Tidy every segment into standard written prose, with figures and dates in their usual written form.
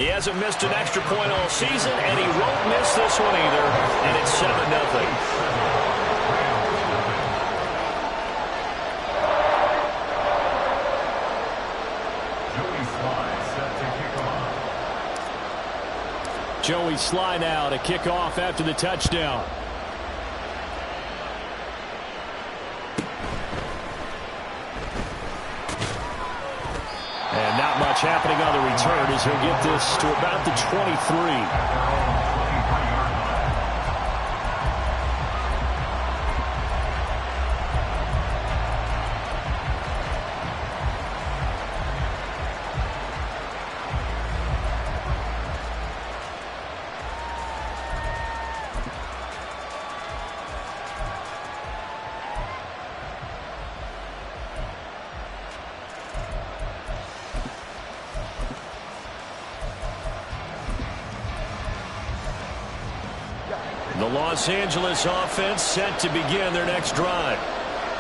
He hasn't missed an extra point all season, and he won't miss this one either, and it's 7-0. Joey Sly now to kick off after the touchdown. And not much happening on the return as he'll get this to about the 23. The Los Angeles offense set to begin their next drive.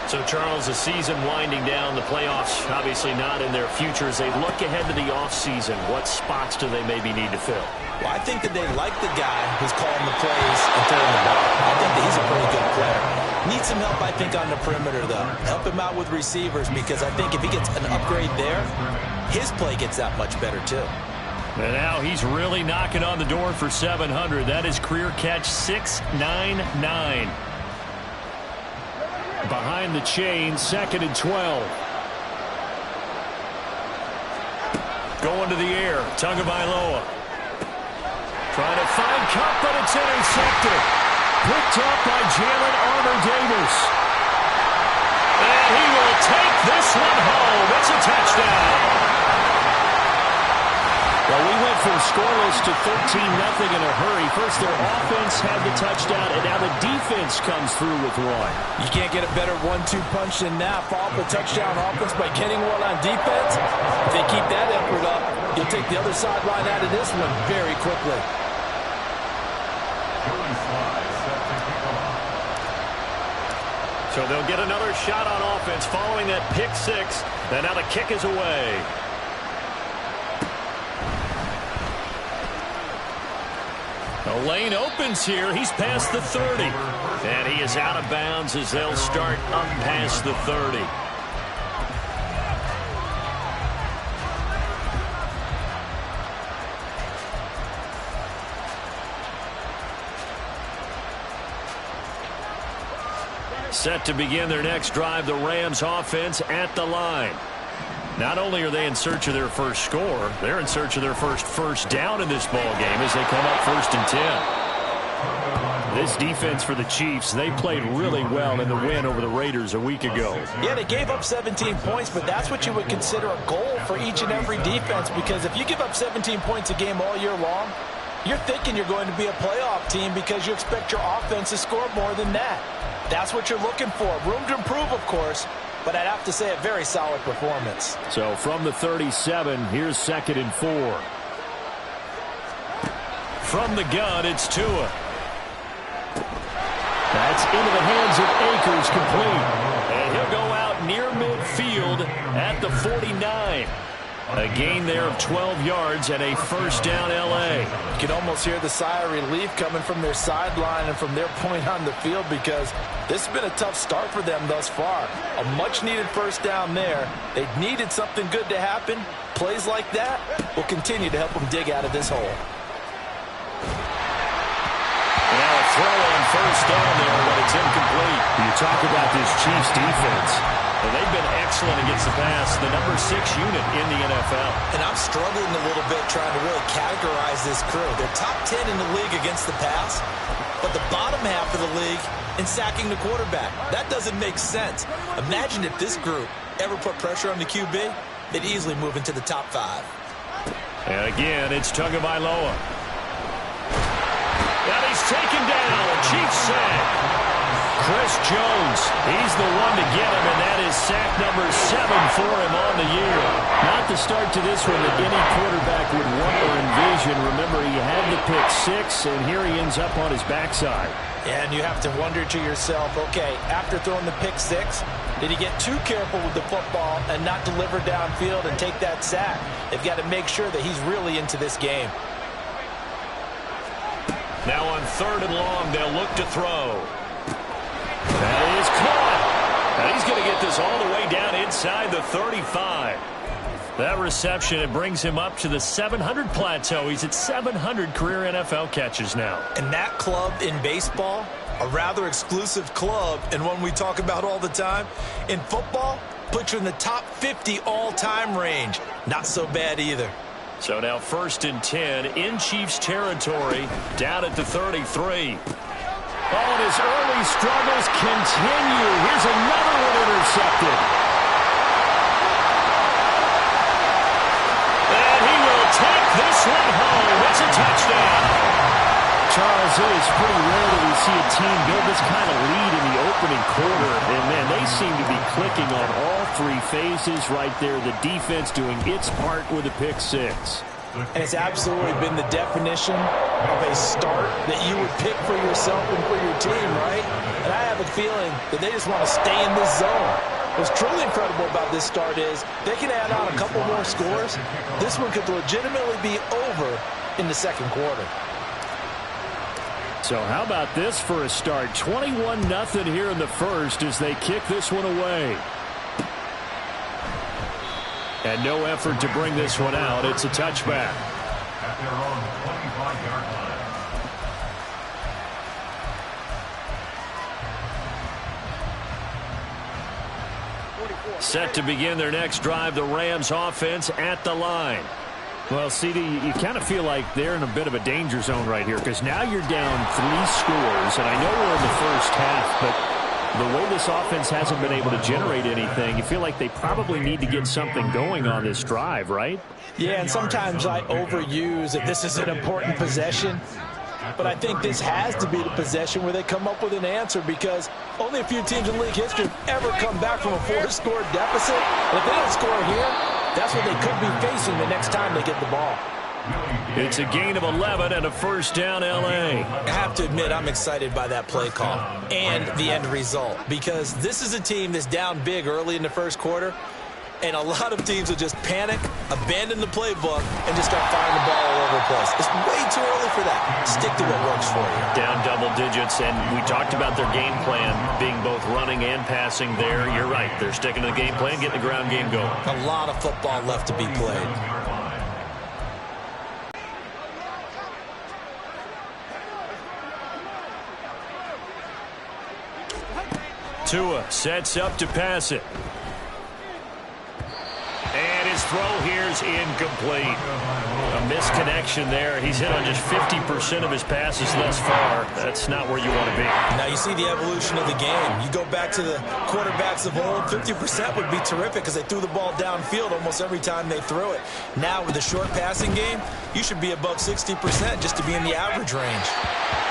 So, Charles, the season winding down, the playoffs obviously not in their future. As they look ahead to the offseason, what spots do they maybe need to fill? Well, I think that they like the guy who's calling the plays and throwing the ball. I think that he's a pretty good player. Needs some help, I think, on the perimeter, though. Help him out with receivers, because I think if he gets an upgrade there, his play gets that much better, too. And now he's really knocking on the door for 700. That is career catch 699. Behind the chain, 2nd and 12. Going to the air, Tagovailoa. Trying to find Cup, but it's intercepted. Picked up by Jalen Armour-Davis. And he will take this one home. It's a touchdown. Well, we went from scoreless to 13-0 in a hurry. First, their offense had the touchdown, and now the defense comes through with one. You can't get a better 1-2 punch than that. Follow up a touchdown offense by getting one on defense. If they keep that effort up, you'll take the other sideline out of this one very quickly. So they'll get another shot on offense following that pick six. And now the kick is away. The lane opens here. He's past the 30. And he is out of bounds as they'll start up past the 30. Set to begin their next drive, the Rams offense at the line. Not only are they in search of their first score, they're in search of their first down in this ball game as they come up 1st and 10. This defense for the Chiefs, they played really well in the win over the Raiders a week ago. Yeah, they gave up 17 points, but that's what you would consider a goal for each and every defense, because if you give up 17 points a game all year long, you're thinking you're going to be a playoff team because you expect your offense to score more than that. That's what you're looking for. Room to improve, of course, but I'd have to say a very solid performance. So from the 37, here's 2nd and 4. From the gun, it's Tua. That's into the hands of Akers, complete. And he'll go out near midfield at the 49. A gain there of 12 yards and a first down L.A. You can almost hear the sigh of relief coming from their sideline and from their point on the field, because this has been a tough start for them thus far. A much-needed first down there. They needed something good to happen. Plays like that will continue to help them dig out of this hole. Now a throw on first down there, but it's incomplete. You talk about this Chiefs defense. Well, they've been excellent against the pass, the number 6 unit in the NFL. And I'm struggling a little bit trying to really categorize this crew. They're top 10 in the league against the pass, but the bottom half of the league in sacking the quarterback. That doesn't make sense. Imagine if this group ever put pressure on the QB, they'd easily move into the top 5. And again, it's Tagovailoa. And he's taken down. Chiefs sack. Chris Jones, he's the one to get him, and that is sack number 7 for him on the year. Not the start to this one that any quarterback would want or envision. Remember, he had the pick 6, and here he ends up on his backside. And you have to wonder to yourself, okay, after throwing the pick 6, Did he get too careful with the football and not deliver downfield and take that sack? They've got to make sure that he's really into this game. Now on 3rd and long, they'll look to throw. That is caught. And he's going to get this all the way down inside the 35. That reception, it brings him up to the 700 plateau. He's at 700 career NFL catches now. And that club in baseball, a rather exclusive club and one we talk about all the time. In football, puts you in the top 50 all-time range. Not so bad either. So now 1st and 10 in Chiefs territory, down at the 33. Oh, and his early struggles continue. Here's another one intercepted. And he will take this one home. It's a touchdown. Charles, it is pretty rare that we see a team build this kind of lead in the opening quarter. And, man, they seem to be clicking on all 3 phases right there. The defense doing its part with a pick 6. And it's absolutely been the definition of a start that you would pick for yourself and for your team, right? And I have a feeling that they just want to stay in this zone. What's truly incredible about this start is they can add on a couple more scores. This one could legitimately be over in the 2nd quarter. So how about this for a start? 21-0 here in the 1st as they kick this one away. And no effort to bring this one out. It's a touchback. At their own 25-yard line. Set to begin their next drive, the Rams offense at the line. Well, CD, you kind of feel like they're in a bit of a danger zone right here because now you're down 3 scores, and I know we're in the first half, but the way this offense hasn't been able to generate anything, you feel like they probably need to get something going on this drive, right? Yeah, and sometimes I overuse that this is an important possession. But I think this has to be the possession where they come up with an answer because only a few teams in league history have ever come back from a 4-score deficit. And if they don't score here, that's what they could be facing the next time they get the ball. It's a gain of 11 and a 1st down, L.A. I have to admit I'm excited by that play call and the end result because this is a team that's down big early in the 1st quarter, and a lot of teams will just panic, abandon the playbook, and just start firing the ball all over the place. It's way too early for that. Stick to what works for you. Down double digits, and we talked about their game plan being both running and passing there. You're right. They're sticking to the game plan, getting the ground game going. A lot of football left to be played. Tua sets up to pass it. And his throw here is incomplete. A misconnection there. He's hit on just 50% of his passes thus far. That's not where you want to be. Now you see the evolution of the game. You go back to the quarterbacks of old, 50% would be terrific because they threw the ball downfield almost every time they threw it. Now with the short passing game, you should be above 60% just to be in the average range.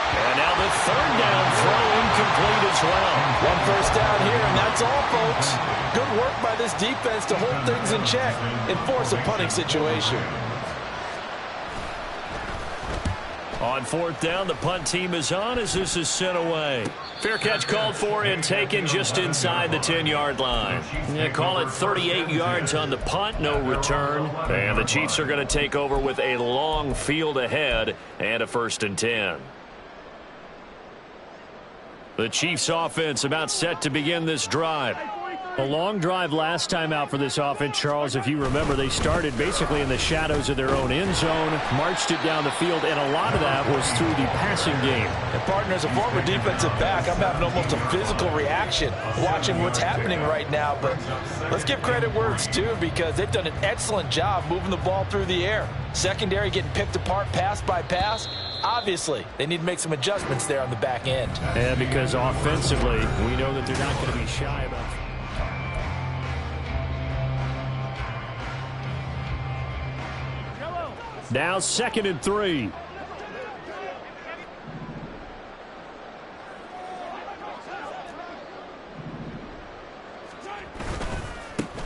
And now the 3rd down throw incomplete as well. 1 first down here, and that's all, folks. Good work by this defense to hold things in check and force a punting situation. On 4th down, the punt team is on as this is sent away. Fair catch called for and taken just inside the 10-yard line. Yeah, call it 38 yards on the punt, no return. And the Chiefs are going to take over with a long field ahead and a 1st and 10. The Chiefs offense about set to begin this drive. A long drive last time out for this offense, Charles. If you remember, they started basically in the shadows of their own end zone, marched it down the field, and a lot of that was through the passing game. And partner, as a former defensive back, I'm having almost a physical reaction watching what's happening right now. But let's give credit where it's due because they've done an excellent job moving the ball through the air. Secondary getting picked apart pass by pass. Obviously, they need to make some adjustments there on the back end. And because offensively, we know that they're not going to be shy about it. Now 2nd and 3.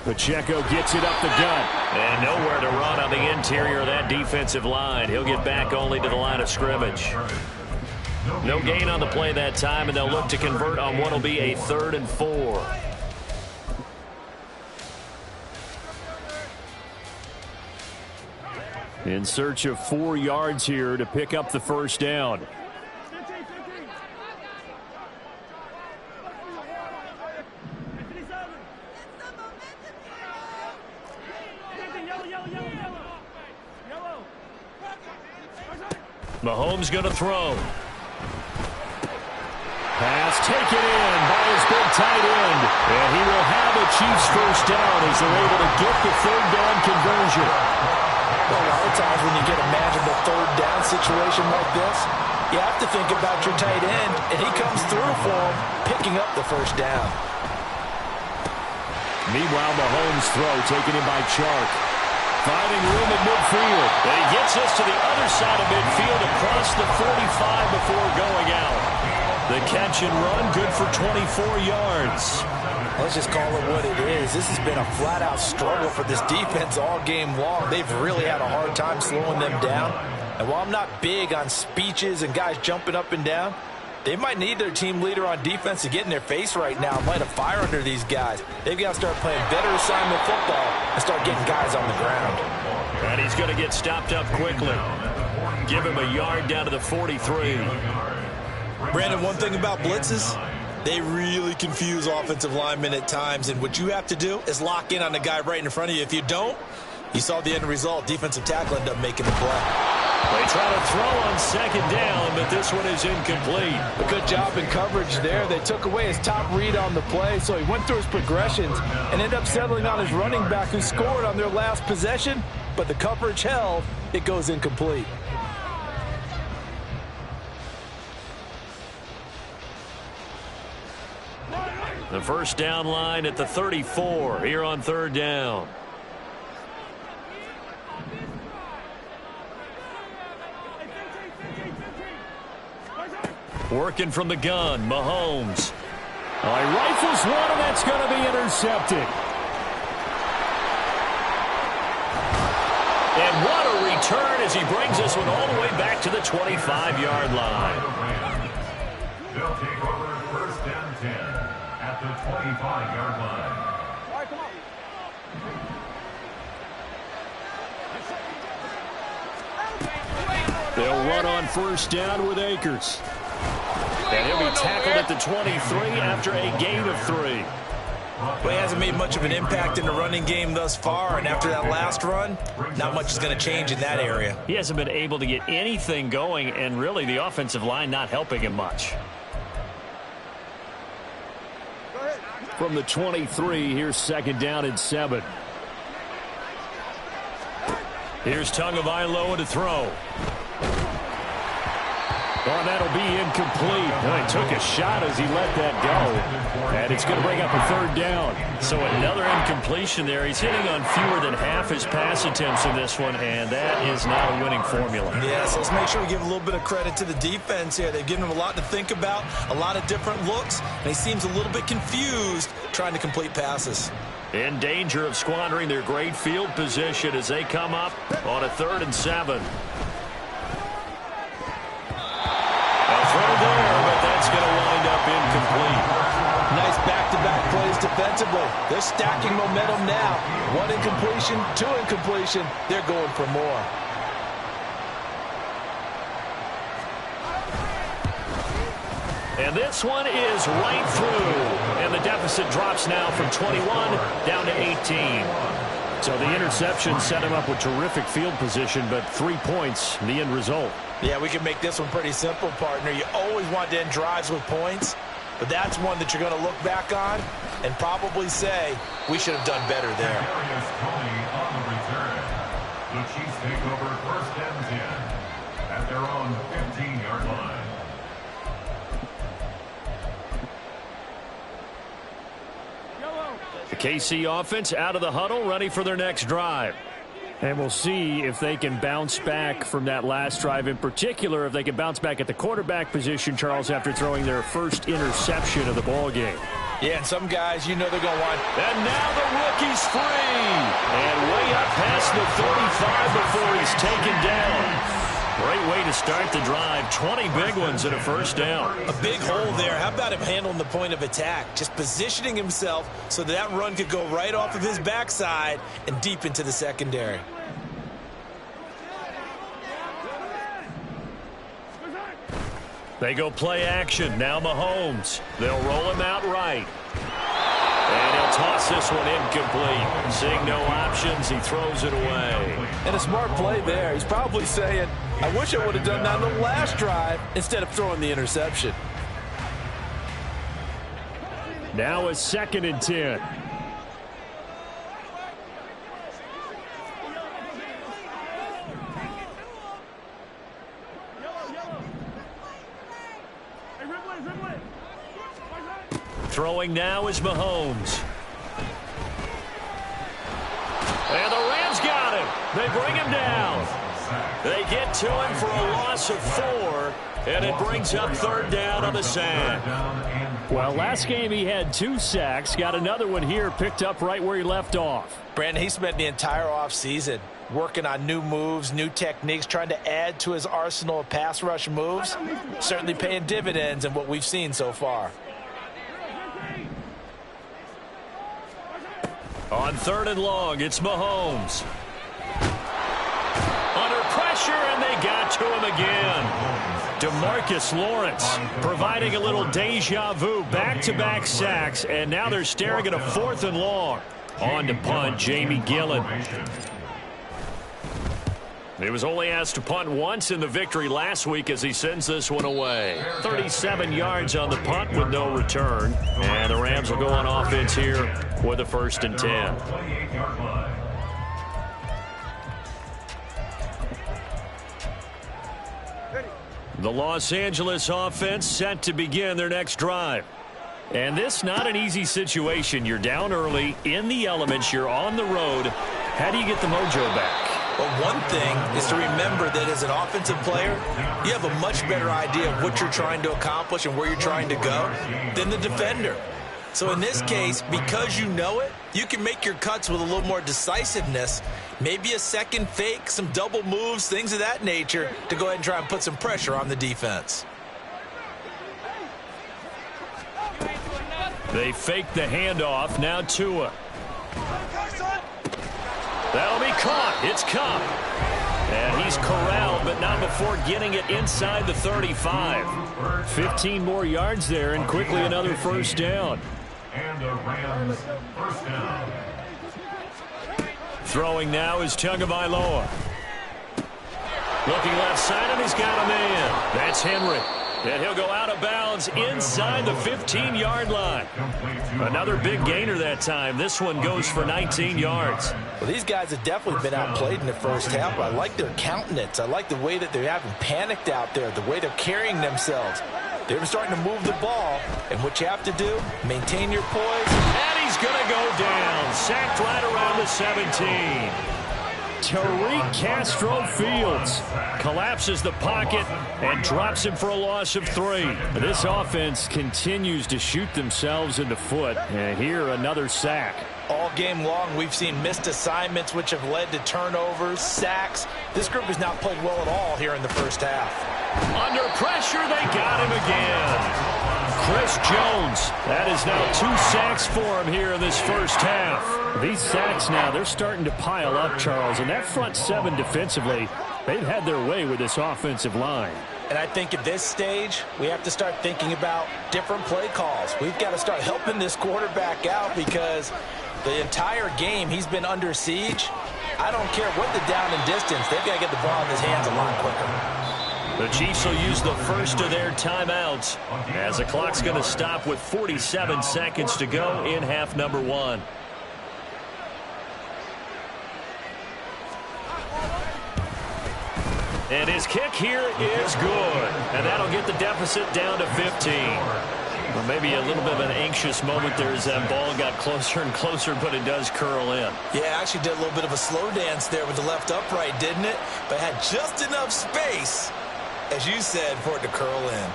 Pacheco gets it up the gut. And nowhere to run on the interior of that defensive line. He'll get back only to the line of scrimmage. No gain on the play that time, and they'll look to convert on what will be a 3rd and 4. In search of 4 yards here to pick up the first down. Mahomes going to throw. Pass taken in by his big tight end. And he will have a Chiefs first down as they're able to get the third down conversion. Well, a lot of times when you get a manageable third down situation like this, you have to think about your tight end, and he comes through for him, picking up the first down. Meanwhile, Mahomes' throw taken in by Chark. Finding room at midfield. And he gets us to the other side of midfield across the 45 before going out. The catch and run, good for 24 yards. Let's just call it what it is. This has been a flat-out struggle for this defense all game long. They've really had a hard time slowing them down. And while I'm not big on speeches and guys jumping up and down, they might need their team leader on defense to get in their face right now and light a fire under these guys. They've got to start playing better assignment football and start getting guys on the ground. And he's going to get stopped up quickly. Give him a yard down to the 43. Brandon, one thing about blitzes, they really confuse offensive linemen at times, and what you have to do is lock in on the guy right in front of you. If you don't, you saw the end result. Defensive tackle ended up making the play. They try to throw on second down, but this one is incomplete. A good job in coverage there. They took away his top read on the play, so he went through his progressions and ended up settling on his running back who scored on their last possession, but the coverage held. It goes incomplete. The first down line at the 34 here on third down. Working from the gun, Mahomes. He rifles one, and that's going to be intercepted. And what a return as he brings this one all the way back to the 25-yard line. They'll take over first and 10 at the 25-yard line. All right, come on. They'll run on first down with Akers. And he'll be tackled at the 23 after a gain of 3. Well, he hasn't made much of an impact in the running game thus far, and after that last run, not much is going to change in that area. He hasn't been able to get anything going, and really the offensive line not helping him much. From the 23, here's second down and 7. Here's Tagovailoa to throw. Oh, that'll be incomplete. Well, he took a shot as he let that go. And it's going to bring up a third down. So another incompletion there. He's hitting on fewer than half his pass attempts in this one, and that is not a winning formula. Yeah, so let's make sure we give a little bit of credit to the defense here. They've given him a lot to think about, a lot of different looks, and he seems a little bit confused trying to complete passes. In danger of squandering their great field position as they come up on a 3rd and 7. Throw there, but that's going to wind up incomplete. Nice back-to-back plays defensively. They're stacking momentum now. 1 incompletion, 2 incompletion. They're going for more. And this one is right through. And the deficit drops now from 21 down to 18. So the interception set him up with terrific field position, but 3 points, the end result. Yeah, we can make this one pretty simple, partner. You always want to end drives with points, but that's one that you're going to look back on and probably say, we should have done better there. Darius Toney on the return. The Chiefs take over first and 10 at their own 15-yard line. The KC offense out of the huddle, ready for their next drive. And we'll see if they can bounce back from that last drive, in particular if they can bounce back at the quarterback position, Charles, after throwing their first interception of the ball game. Yeah, and some guys, you know they're going to want. And now the rookie's free. And way up past the 35 before he's taken down. Great way to start the drive. 20 big ones and a first down. A big hole there. How about him handling the point of attack? Just positioning himself so that run could go right off of his backside and deep into the secondary. They go play action. Now Mahomes. They'll roll him out right. And he'll toss this one incomplete. Seeing no options, he throws it away. And a smart play there. He's probably saying, I wish I would have done that on the last drive instead of throwing the interception. Now it's 2nd and 10. Throwing now is Mahomes. And the Rams got him. They bring him down. They get to him for a loss of 4, and it brings up 3rd down on the sack. Well, last game he had 2 sacks. Got another one here, picked up right where he left off. Brandon, he spent the entire offseason working on new moves, new techniques, trying to add to his arsenal of pass rush moves. Certainly paying dividends in what we've seen so far. On 3rd and long, it's Mahomes. Under pressure, and they got to him again. DeMarcus Lawrence providing a little deja vu, back-to-back sacks, and now they're staring at a 4th and long. On to punt, Jamie Gillen. He was only asked to punt once in the victory last week as he sends this one away. 37 yards on the punt with no return. And the Rams will go on offense here with a 1st and 10. The Los Angeles offense set to begin their next drive. And this not an easy situation. You're down early, in the elements, you're on the road. How do you get the mojo back? Well, one thing is to remember that as an offensive player, you have a much better idea of what you're trying to accomplish and where you're trying to go than the defender. So in this case, because you know it, you can make your cuts with a little more decisiveness, maybe a second fake, some double moves, things of that nature, to go ahead and try and put some pressure on the defense. They fake the handoff. Now Tua. That'll be caught. It's Cup. And he's corralled, but not before getting it inside the 35. 15 more yards there, and quickly another 1st down. And the Rams 1st down. Throwing now is Tagovailoa. Looking left side, and he's got a man. That's Henry. And he'll go out of bounds inside the 15-yard line. Another big gainer that time. This one goes for 19 yards. Well, these guys have definitely been outplayed in the first half. I like their countenance. I like the way that they haven't panicked out there, the way they're carrying themselves. They're starting to move the ball. And what you have to do, maintain your poise. And he's going to go down. Sacked right around the 17. Tariq Castro-Fields collapses the pocket and drops him for a loss of 3. This offense continues to shoot themselves in the foot. And here, another sack. All game long, we've seen missed assignments, which have led to turnovers, sacks. This group has not played well at all here in the first half. Under pressure, they got him again. Chris Jones. That is now 2 sacks for him here in this first half. These sacks now, they're starting to pile up, Charles. And that front 7 defensively, they've had their way with this offensive line. And I think at this stage, we have to start thinking about different play calls. We've got to start helping this quarterback out because the entire game he's been under siege. I don't care what the down and distance. They've got to get the ball in his hands a lot quicker. The Chiefs will use the first of their timeouts as the clock's going to stop with 47 seconds to go in half number 1. And his kick here is good. And that'll get the deficit down to 15. Well, maybe a little bit of an anxious moment there as that ball got closer and closer, but it does curl in. Yeah, actually did a little bit of a slow dance there with the left upright, didn't it? But had just enough space, as you said, for it to curl in.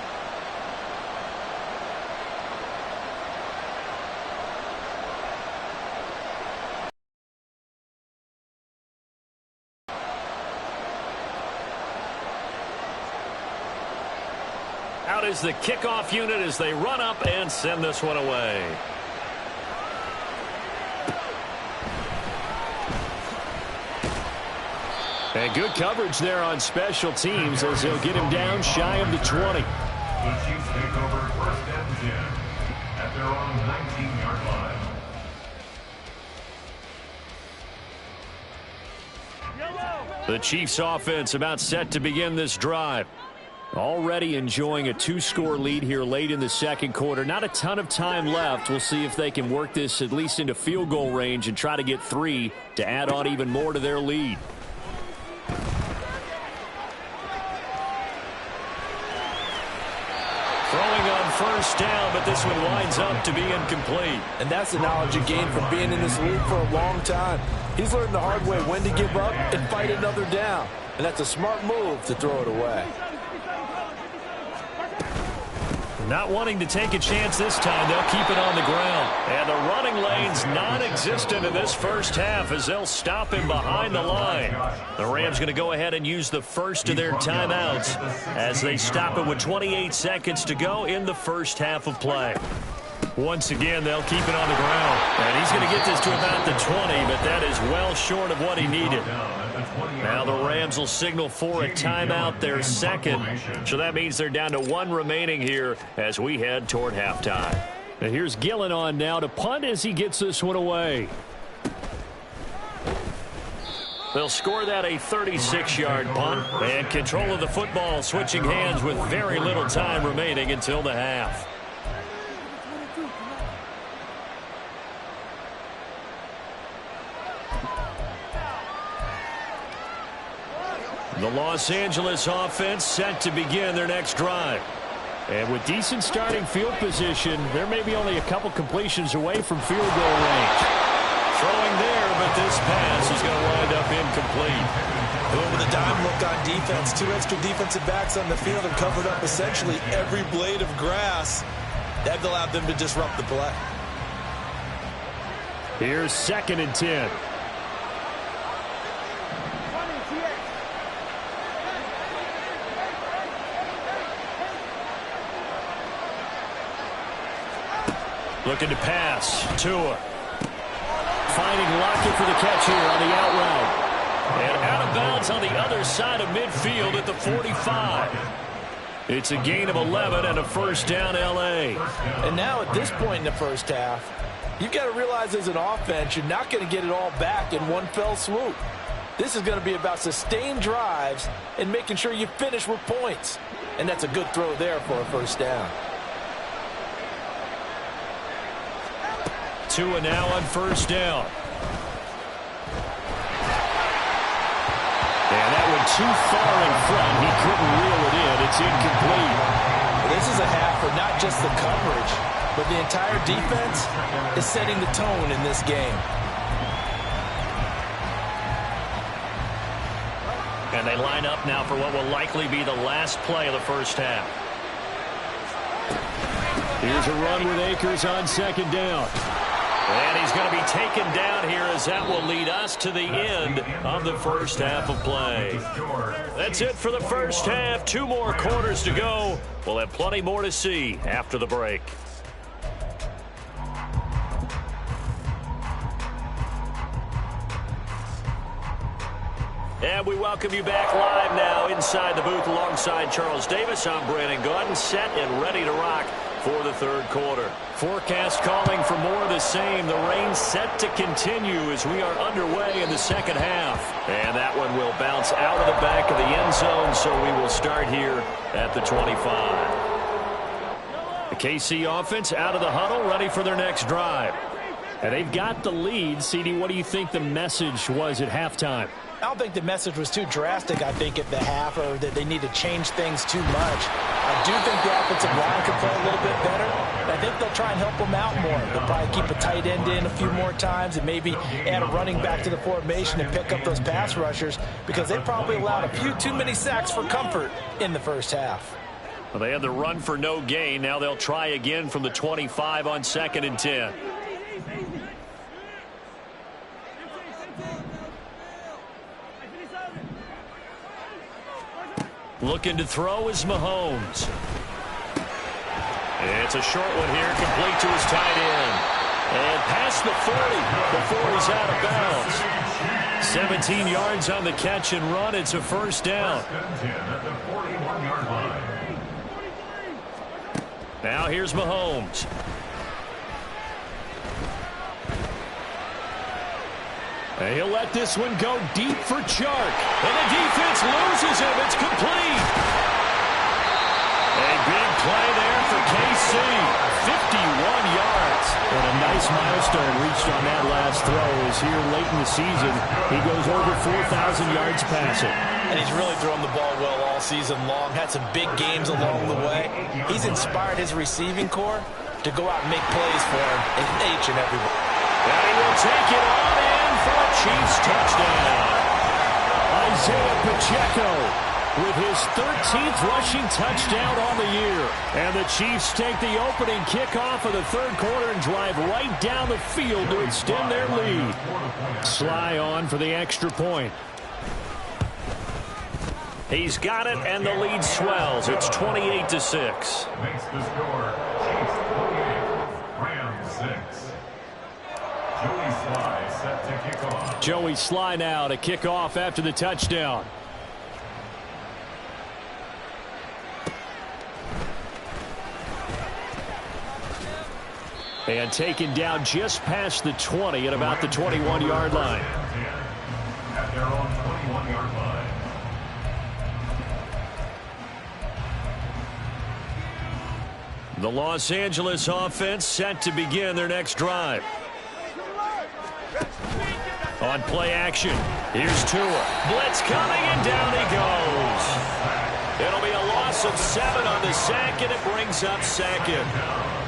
Out is the kickoff unit as they run up and send this one away. And good coverage there on special teams as they'll get him down shy of the 20. The Chiefs take over first and 10 at their own 19-yard line. The Chiefs offense about set to begin this drive. Already enjoying a 2-score lead here late in the second quarter. Not a ton of time left. We'll see if they can work this at least into field goal range and try to get 3 to add on even more to their lead. Throwing on first down, but this one winds up to be incomplete. And that's the knowledge you gain from being in this league for a long time. He's learned the hard way when to give up and fight another down. And that's a smart move to throw it away. Not wanting to take a chance this time, they'll keep it on the ground. And the running lane's non-existent in this first half as they'll stop him behind the line. The Rams going to go ahead and use the first of their timeouts as they stop it with 28 seconds to go in the first half of play. Once again, they'll keep it on the ground. And he's going to get this to about the 20, but that is well short of what he needed. Now the Rams will signal for a timeout, their second. So that means they're down to 1 remaining here as we head toward halftime. And here's Gillen on now to punt as he gets this one away. They'll score that a 36-yard punt. And control of the football switching hands with very little time remaining until the half. The Los Angeles offense set to begin their next drive. And with decent starting field position, there may be only a couple completions away from field goal range. Throwing there, but this pass is going to wind up incomplete. Going with a dime look on defense. 2 extra defensive backs on the field and covered up essentially every blade of grass. That allowed them to disrupt the play. Here's 2nd and 10. Looking to pass. Tua. Finding Lockett for the catch here on the out route. And out of bounds on the other side of midfield at the 45. It's a gain of 11 and a first down L.A. And now at this point in the first half, you've got to realize as an offense, you're not going to get it all back in one fell swoop. This is going to be about sustained drives and making sure you finish with points. And that's a good throw there for a first down. Tua now on first down. And that one too far in front. He couldn't reel it in. It's incomplete. This is a half for not just the coverage, but the entire defense is setting the tone in this game. And they line up now for what will likely be the last play of the first half. Here's a run with Akers on 2nd down. And he's going to be taken down here as that will lead us to the end of the first half of play. That's it for the first half. 2 more quarters to go. We'll have plenty more to see after the break. And we welcome you back live now inside the booth alongside Charles Davis. I'm Brandon Gaudin, set and ready to rock for the third quarter. Forecast calling for more of the same. The rain set to continue as we are underway in the second half. And that one will bounce out of the back of the end zone, so we will start here at the 25. The KC offense out of the huddle, ready for their next drive. And they've got the lead. CD, what do you think the message was at halftime? I don't think the message was too drastic, I think, at the half, or that they need to change things too much. I do think the offensive line could play a little bit better. I think they'll try and help them out more. They'll probably keep a tight end in a few more times and maybe add a running back to the formation and pick up those pass rushers, because they probably allowed a few too many sacks for comfort in the first half. Well, they had the run for no gain. Now they'll try again from the 25 on 2nd and 10. Looking to throw is Mahomes. It's a short one here, complete to his tight end. And past the 40 before he's out of bounds. 17 yards on the catch and run. It's a first down. Now here's Mahomes. And he'll let this one go deep for Chark. And the defense loses him. It's complete. A big play there for KC. 51 yards. And a nice milestone reached on that last throw as here late in the season, he goes over 4,000 yards passing. And he's really thrown the ball well all season long. Had some big games along the way. He's inspired his receiving core to go out and make plays for him in each and every one. And he will take it on in for a Chiefs touchdown. Isaiah Pacheco with his 13th rushing touchdown on the year. And the Chiefs take the opening kickoff of the third quarter and drive right down the field to extend their lead. Sly on for the extra point. He's got it, and the lead swells. It's 28-6. Makes the score Chiefs 28, Rams 6. Joey Sly set to kick off. Joey Sly now to kick off after the touchdown. And taken down just past the 20 at about the 21-yard line. At their own 21-yard line. The Los Angeles offense set to begin their next drive. On play action, here's Tua. Blitz coming, and down he goes. It'll be a loss of 7 on the sack, and it brings up second.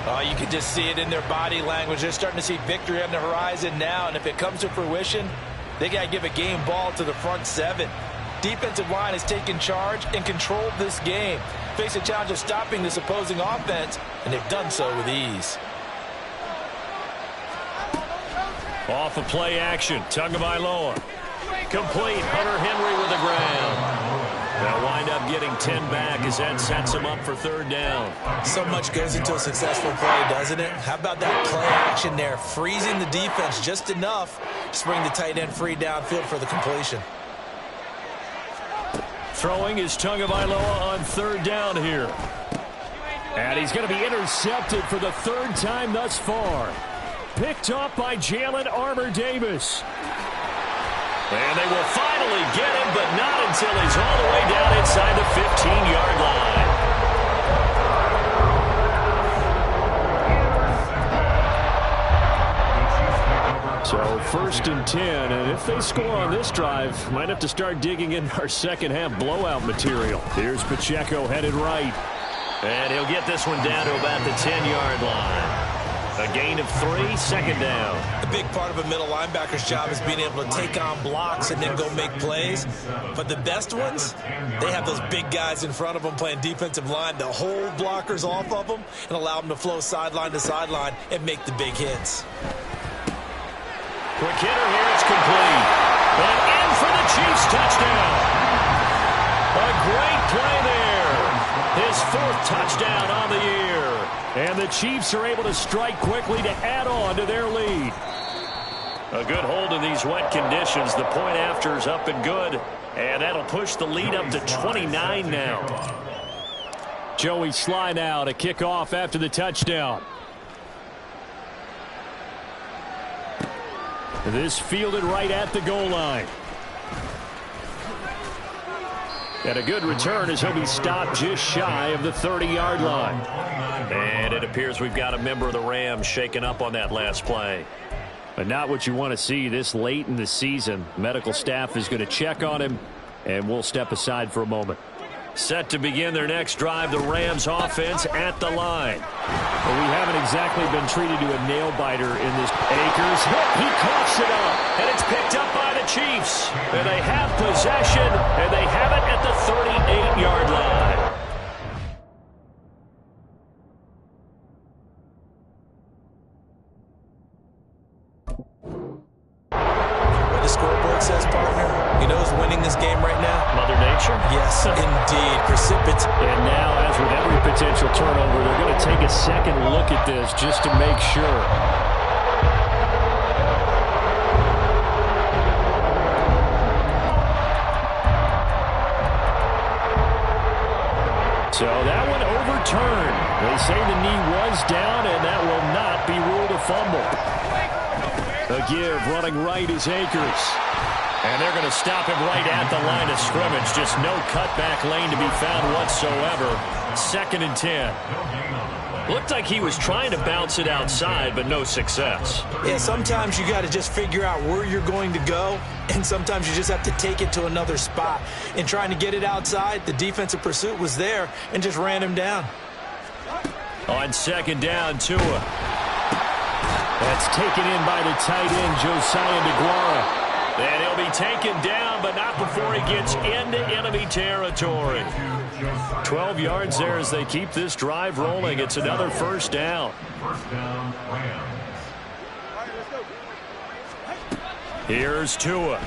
Oh, you can just see it in their body language. They're starting to see victory on the horizon now, and if it comes to fruition, they got to give a game ball to the front 7. Defensive line has taken charge and controlled this game. Face a challenge of stopping this opposing offense, and they've done so with ease. Off of play action, Tagovailoa. Complete, Hunter Henry with the ground. They'll wind up getting 10 back as that sets him up for third down. So much goes into a successful play, doesn't it? How about that play action there, freezing the defense just enough to bring the tight end free downfield for the completion. Throwing is Tagovailoa on third down here. And he's going to be intercepted for the third time thus far. Picked up by Jalen Armour-Davis. And they will finally get him, but not until he's all the way down inside the 15-yard line. So first and 10, and if they score on this drive, might have to start digging in our second half blowout material. Here's Pacheco headed right. And he'll get this one down to about the 10-yard line. A gain of 3, second down. A big part of a middle linebacker's job is being able to take on blocks and then go make plays. But the best ones, they have those big guys in front of them playing defensive line to hold blockers off of them and allow them to flow sideline to sideline and make the big hits. Quick hitter here, it's complete. And in for the Chiefs touchdown. A great play there. His 4th touchdown on the year. And the Chiefs are able to strike quickly to add on to their lead. A good hold in these wet conditions. The point after is up and good. And that'll push the lead up to 29 now. Joey Sly now to kick off after the touchdown. This fielded right at the goal line. And a good return as he'll be stopped just shy of the 30-yard line. And it appears we've got a member of the Rams shaken up on that last play. But not what you want to see this late in the season. Medical staff is going to check on him, and we'll step aside for a moment. Set to begin their next drive, the Rams offense at the line. But we haven't exactly been treated to a nail-biter in this. Akers, he coughs it up, and it's picked up by the Chiefs. And they have possession, and they have it at the 38-yard line. What the scoreboard says, partner, you know who's winning this game right now? Mother Nature? Yes, indeed. Precipitate. And now, as with every potential turnover, they're going to take a second look at this just to make sure. So that one overturned. They say the knee was down, and that will not be ruled a fumble. The give running right is Akers. And they're going to stop him right at the line of scrimmage. Just no cutback lane to be found whatsoever. 2nd and 10. Looked like he was trying to bounce it outside, but no success. Yeah, sometimes you got to just figure out where you're going to go, and sometimes you just have to take it to another spot. In trying to get it outside, the defensive pursuit was there and just ran him down. On 2nd down, Tua. That's taken in by the tight end, Josiah DeGuara. And he'll be taken down, but not before he gets into enemy territory. 12 yards there as they keep this drive rolling. It's another 1st down. First down, Rams. Here's Tua.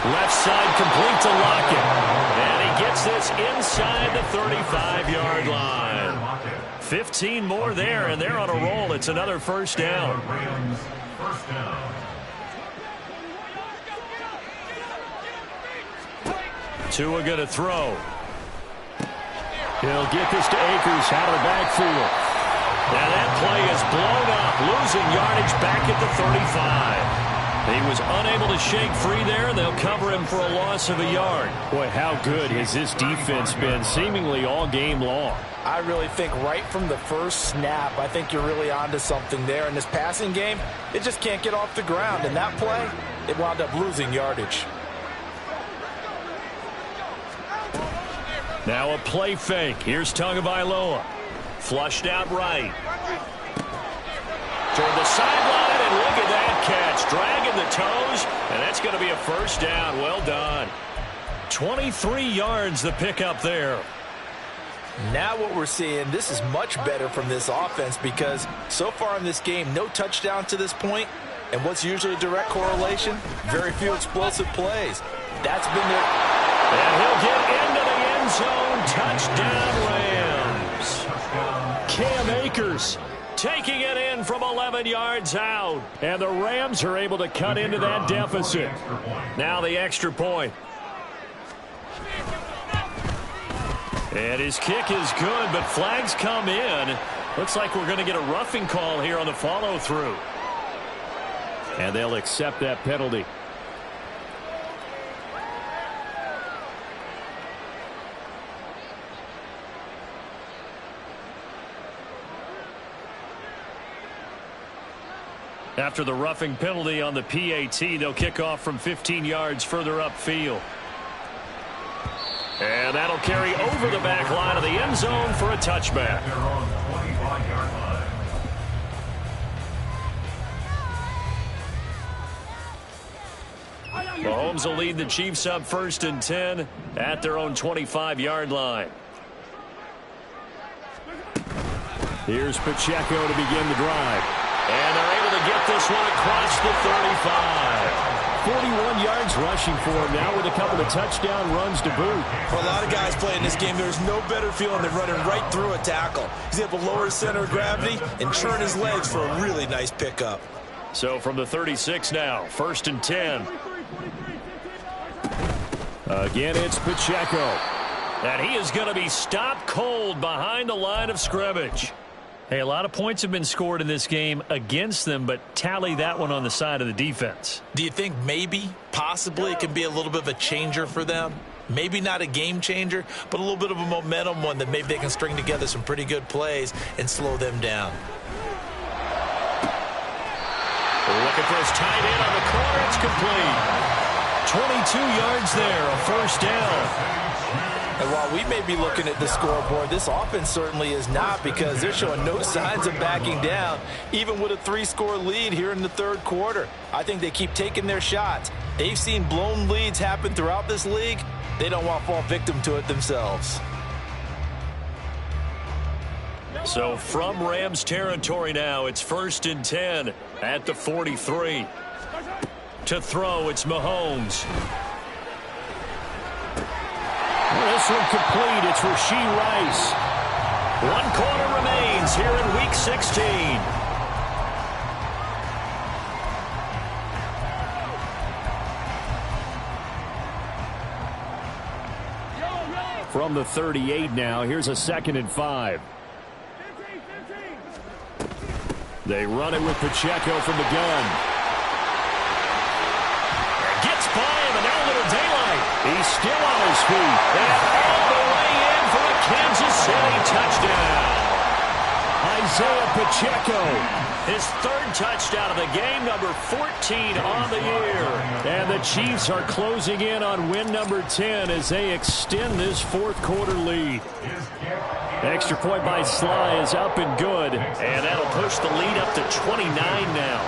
Left side complete to Lockett. And he gets this inside the 35-yard line. 15 more there, and they're on a roll. It's another 1st down. Rams, first down. Tua going to throw. He'll get this to Akers out of the backfield. Now that play is blown up, losing yardage back at the 35. He was unable to shake free there. They'll cover him for a loss of a yard. Boy, how good has this defense been seemingly all game long? I really think right from the first snap, I think you're really onto something there. In this passing game, it just can't get off the ground. And that play, it wound up losing yardage. Now a play fake. Here's Tagovailoa. Flushed out right. Toward the sideline, and look at that catch. Dragging the toes, and that's going to be a 1st down. Well done. 23 yards the pickup there. Now what we're seeing, this is much better from this offense because so far in this game, no touchdown to this point. And what's usually a direct correlation? Very few explosive plays. That's been their... And he'll get into the end zone. Touchdown, Rams. Cam Akers taking it in from 11 yards out. And the Rams are able to cut into that deficit. Now the extra point. And his kick is good, but flags come in. Looks like we're going to get a roughing call here on the follow-through. And they'll accept that penalty. After the roughing penalty on the PAT, they'll kick off from 15 yards further upfield. And that'll carry over the back line of the end zone for a touchback. They're on the 25-yard line. Mahomes will lead the Chiefs up 1st and 10 at their own 25-yard line. Here's Pacheco to begin the drive. And they're able to get this one across the 35. 41 yards rushing for him now with a couple of touchdown runs to boot. For a lot of guys playing this game, there's no better feeling than running right through a tackle. He's able to lower his center of gravity and churn his legs for a really nice pickup. So from the 36 now, 1st and 10. Again, it's Pacheco. And he is going to be stopped cold behind the line of scrimmage. Hey, a lot of points have been scored in this game against them, but tally that one on the side of the defense. Do you think maybe, possibly, it can be a little bit of a changer for them? Maybe not a game changer, but a little bit of a momentum one that maybe they can string together some pretty good plays and slow them down. Looking for his tight end on the corner. It's complete. 22 yards there, a 1st down. And while we may be looking at the scoreboard, this offense certainly is not because they're showing no signs of backing down, even with a 3-score lead here in the 3rd quarter. I think they keep taking their shots. They've seen blown leads happen throughout this league. They don't want to fall victim to it themselves. So from Rams territory now, it's 1st and 10 at the 43. To throw, it's Mahomes. This one complete. It's Rashee Rice. 1 quarter remains here in Week 16. From the 38 now, here's a 2nd and 5. They run it with Pacheco from the gun. Gets by him, and now a little daylight. He's still on his feet. And all the way in for a Kansas City touchdown. Isaiah Pacheco, his 3rd touchdown of the game, number 14 on the year. And the Chiefs are closing in on win number 10 as they extend this 4th quarter lead. Extra point by Sly is up and good, and that'll push the lead up to 29 now.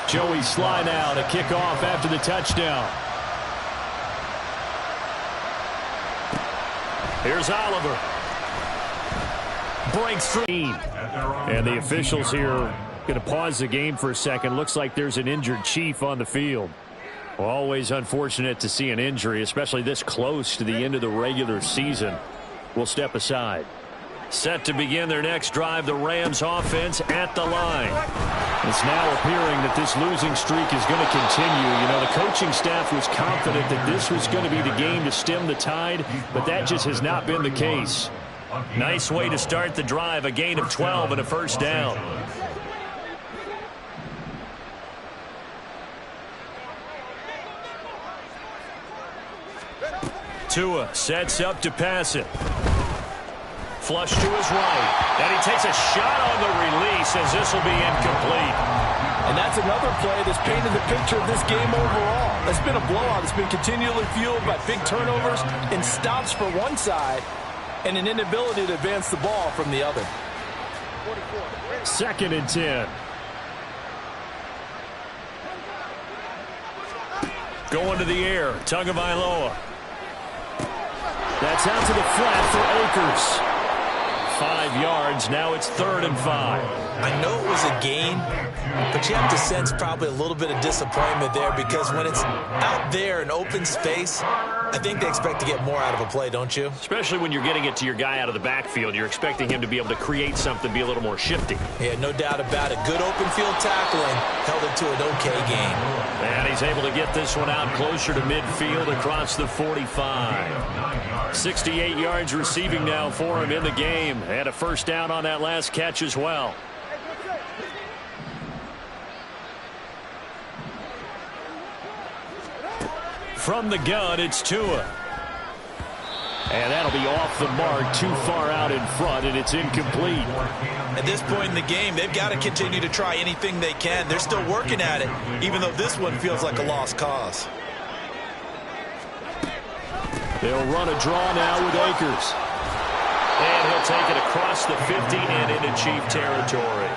Joey Sly now to kick off after the touchdown. Here's Oliver. Breaks through. And the officials here going to pause the game for a second. Looks like there's an injured Chief on the field. Always unfortunate to see an injury, especially this close to the end of the regular season. We'll step aside. Set to begin their next drive, the Rams offense at the line. It's now appearing that this losing streak is going to continue. You know, the coaching staff was confident that this was going to be the game to stem the tide, but that just has not been the case. Nice way to start the drive, a gain of 12 and a 1st down. Tua sets up to pass it. Flush to his right. And he takes a shot on the release as this will be incomplete. And that's another play that's painted the picture of this game overall. It's been a blowout. It's been continually fueled by big turnovers and stops for one side and an inability to advance the ball from the other. 2nd and 10. Going to the air. Tagovailoa. That's out to the flat for Akers. 5 yards. Now it's 3rd and 5. I know it was a gain, but you have to sense probably a little bit of disappointment there because when it's out there in open space, I think they expect to get more out of a play, don't you? Especially when you're getting it to your guy out of the backfield. You're expecting him to be able to create something, be a little more shifty. Yeah, no doubt about it. Good open field tackling. Held it to an okay game. And he's able to get this one out closer to midfield across the 45. 68 yards receiving now for him in the game. And a 1st down on that last catch as well. From the gun, it's Tua. And that'll be off the mark, too far out in front, and it's incomplete. At this point in the game, they've got to continue to try anything they can. They're still working at it, even though this one feels like a lost cause. They'll run a draw now with Akers. And he'll take it across the 50 and into Chief territory.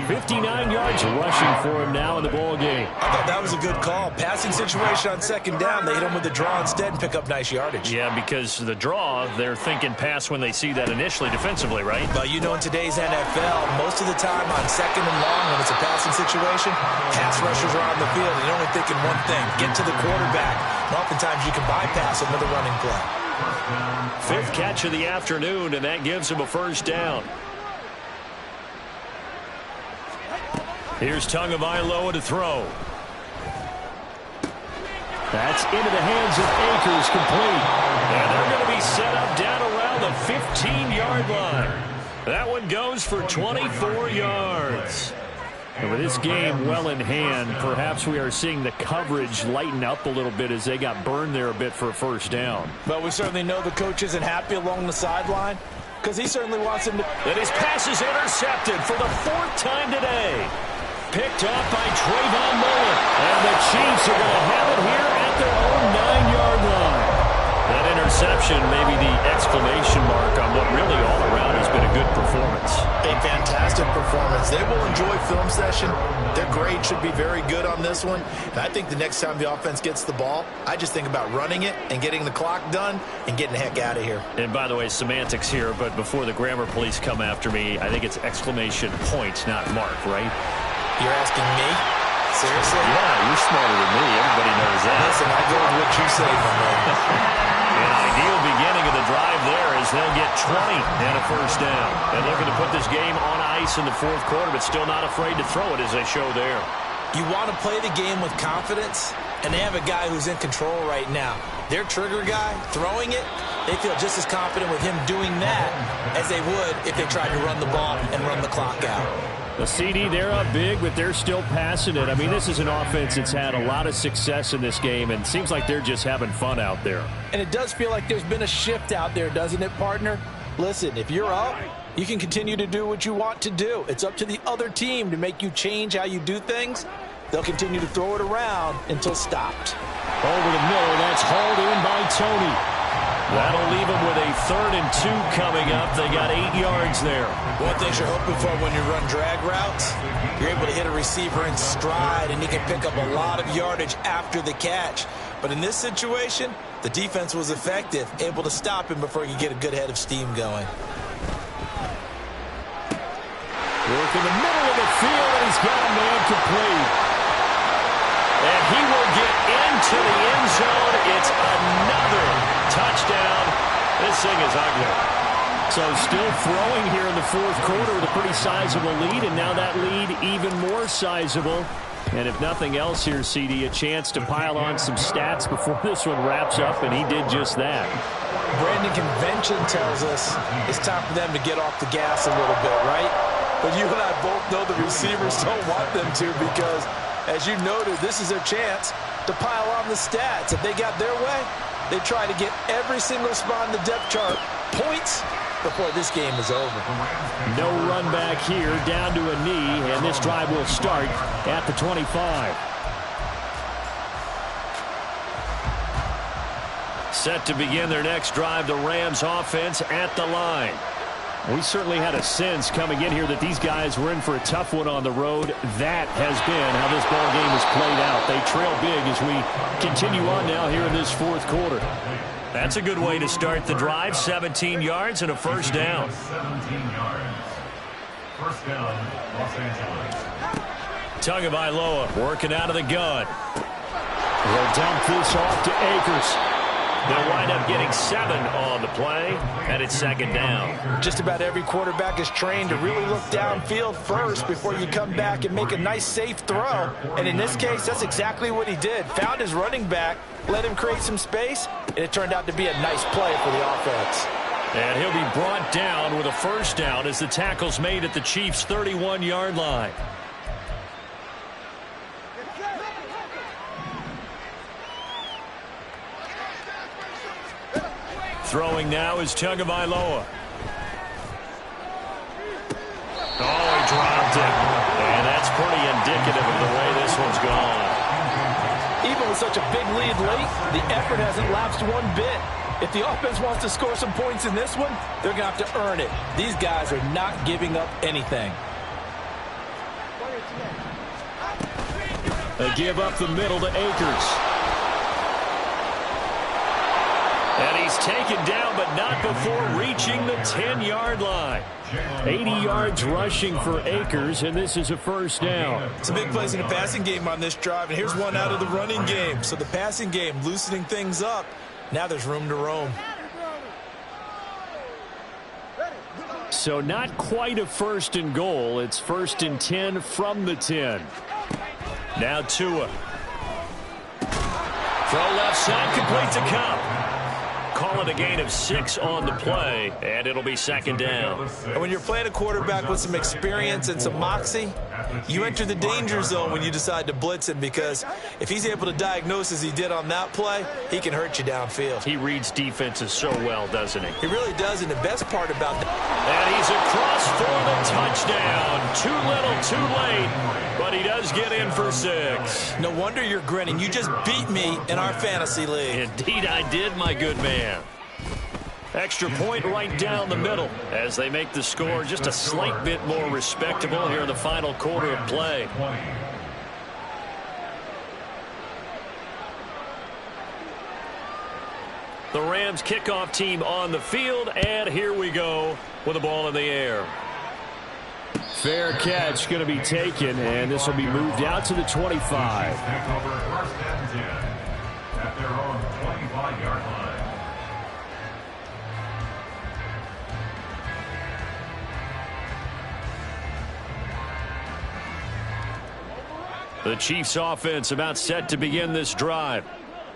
59 yards rushing for him now in the ball game. I thought that was a good call. Passing situation on 2nd down. They hit him with the draw instead and pick up nice yardage. Yeah, because the draw, they're thinking pass when they see that initially defensively, right? But you know, in today's NFL, most of the time on 2nd and long, when it's a passing situation, pass rushers are on the field and they're only thinking one thing, get to the quarterback. And oftentimes you can bypass him with a running play. 5th catch of the afternoon, and that gives him a 1st down. Here's Tagovailoa to throw. That's into the hands of Akers, complete. And they're going to be set up down around the 15-yard line. That one goes for 24 yards. And with this game well in hand, perhaps we are seeing the coverage lighten up a little bit as they got burned there a bit for a 1st down. But we certainly know the coach isn't happy along the sideline because he certainly wants him to. And his pass is intercepted for the 4th time today. Picked off by Trayvon Mullen. And the Chiefs are going to have it here at their own 9-yard line. That interception may be the exclamation mark on what really all around has been a good performance. A fantastic performance. They will enjoy film session. Their grade should be very good on this one. And I think the next time the offense gets the ball, I just think about running it and getting the clock done and getting the heck out of here. And by the way, semantics here, but before the grammar police come after me, I think it's exclamation point, not mark, right? You're asking me? Seriously? Yeah, you're smarter than me. Everybody knows that. Listen, I go with what you say, my man. An ideal beginning of the drive there as they'll get 20 and a 1st down. And looking to put this game on ice in the 4th quarter, but still not afraid to throw it as they show there. You want to play the game with confidence? And they have a guy who's in control right now. Their trigger guy, throwing it, they feel just as confident with him doing that as they would if they tried to run the ball and run the clock out. The CD, they're up big, but they're still passing it. I mean, this is an offense that's had a lot of success in this game, and it seems like they're just having fun out there. And it does feel like there's been a shift out there, doesn't it, partner? Listen, if you're up, you can continue to do what you want to do. It's up to the other team to make you change how you do things. They'll continue to throw it around until stopped. Over the middle, that's hauled in by Tony. That'll leave them with a 3rd and 2 coming up. They got 8 yards there. One thing you're hoping for when you run drag routes, you're able to hit a receiver in stride, and he can pick up a lot of yardage after the catch. But in this situation, the defense was effective, able to stop him before he could get a good head of steam going. Work in the middle of the field, and he's got a man complete. And he will get into the end zone. It's another touchdown. This thing is ugly. So still throwing here in the 4th quarter with a pretty sizable lead, and now that lead even more sizable. And if nothing else here, CD, a chance to pile on some stats before this one wraps up, and he did just that. Brandon, convention tells us it's time for them to get off the gas a little bit, right? But you and I both know the receivers don't want them to because, as you noted, this is their chance to pile on the stats. If they got their way, they try to get every single spot in the depth chart points before this game is over. No run back here, down to a knee, and this drive will start at the 25. Set to begin their next drive, the Rams offense at the line. We certainly had a sense coming in here that these guys were in for a tough one on the road. That has been how this ball game has played out. They trail big as we continue on now here in this 4th quarter. That's a good way to start the drive. 17 yards and a first down. 17 yards. First down, Los Angeles. Tagovailoa working out of the gun. They'll dump this off to Akers. They'll wind up getting 7 on the play, and it's 2nd down. Just about every quarterback is trained to really look downfield first before you come back and make a nice, safe throw. And in this case, that's exactly what he did. Found his running back, let him create some space, and it turned out to be a nice play for the offense. And he'll be brought down with a first down as the tackle's made at the Chiefs' 31-yard line. Throwing now is Tagovailoa. Oh, he dropped it. And that's pretty indicative of the way this one's gone. Even with such a big lead late, the effort hasn't lapsed one bit. If the offense wants to score some points in this one, they're going to have to earn it. These guys are not giving up anything. They give up the middle to Akers. And he's taken down, but not before reaching the 10-yard line. 80 yards rushing for Akers, and this is a first down. It's a big plays in the passing game on this drive, and here's one out of the running game. So the passing game loosening things up. Now there's room to roam. So not quite a 1st and goal. It's 1st and 10 from the 10. Now Tua. Throw left side, complete to Cup. Call it a gain of 6 on the play, and it'll be 2nd down. And when you're playing a quarterback with some experience and some moxie, you enter the danger zone when you decide to blitz him, because if he's able to diagnose as he did on that play, he can hurt you downfield. He reads defenses so well, doesn't he? He really does, and the best part about that. And he's across for the touchdown. Too little, too late, but he does get in for 6. No wonder you're grinning. You just beat me in our fantasy league. Indeed I did, my good man. Extra point right down the middle as they make the score just a slight bit more respectable here in the final quarter of play. The Rams kickoff team on the field, and here we go with the ball in the air. Fair catch going to be taken, and this will be moved out to the 25. First and 10 at their own 25-yard line. The Chiefs offense about set to begin this drive.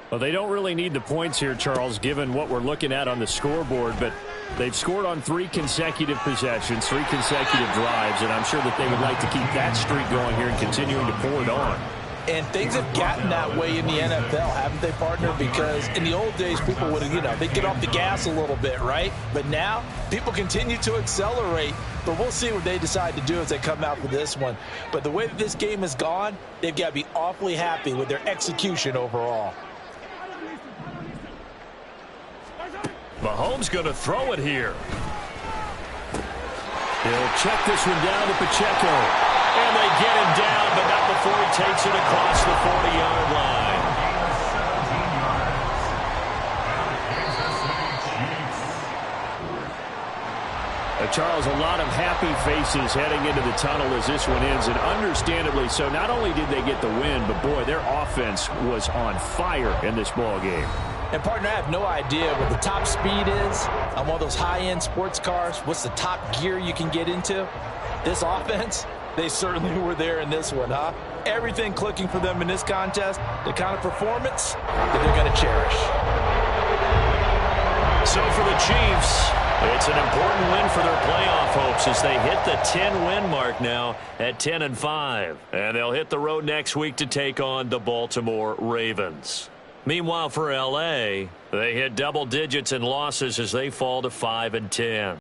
Well, they don't really need the points here, Charles, given what we're looking at on the scoreboard, but they've scored on 3 consecutive possessions, 3 consecutive drives, and I'm sure that they would like to keep that streak going here and continuing to pour it on. And things have gotten that way in the NFL, haven't they, partner? Because in the old days, people would, they'd get off the gas a little bit, right? But now, people continue to accelerate. But we'll see what they decide to do as they come out for this one. But the way that this game has gone, they've got to be awfully happy with their execution overall. Mahomes going to throw it here. He'll check this one down to Pacheco. And they get him down, but not before he takes it across the 40-yard line. Charles, a lot of happy faces heading into the tunnel as this one ends, and understandably so. Not only did they get the win, but, boy, their offense was on fire in this ball game. And, partner, I have no idea what the top speed is on one of those high-end sports cars. What's the top gear you can get into? This offense, they certainly were there in this one, huh? Everything clicking for them in this contest, the kind of performance that they're going to cherish. So for the Chiefs, it's an important win for their playoff hopes as they hit the 10-win mark now at 10-5. And they'll hit the road next week to take on the Baltimore Ravens. Meanwhile, for L.A., they hit double digits in losses as they fall to 5-10.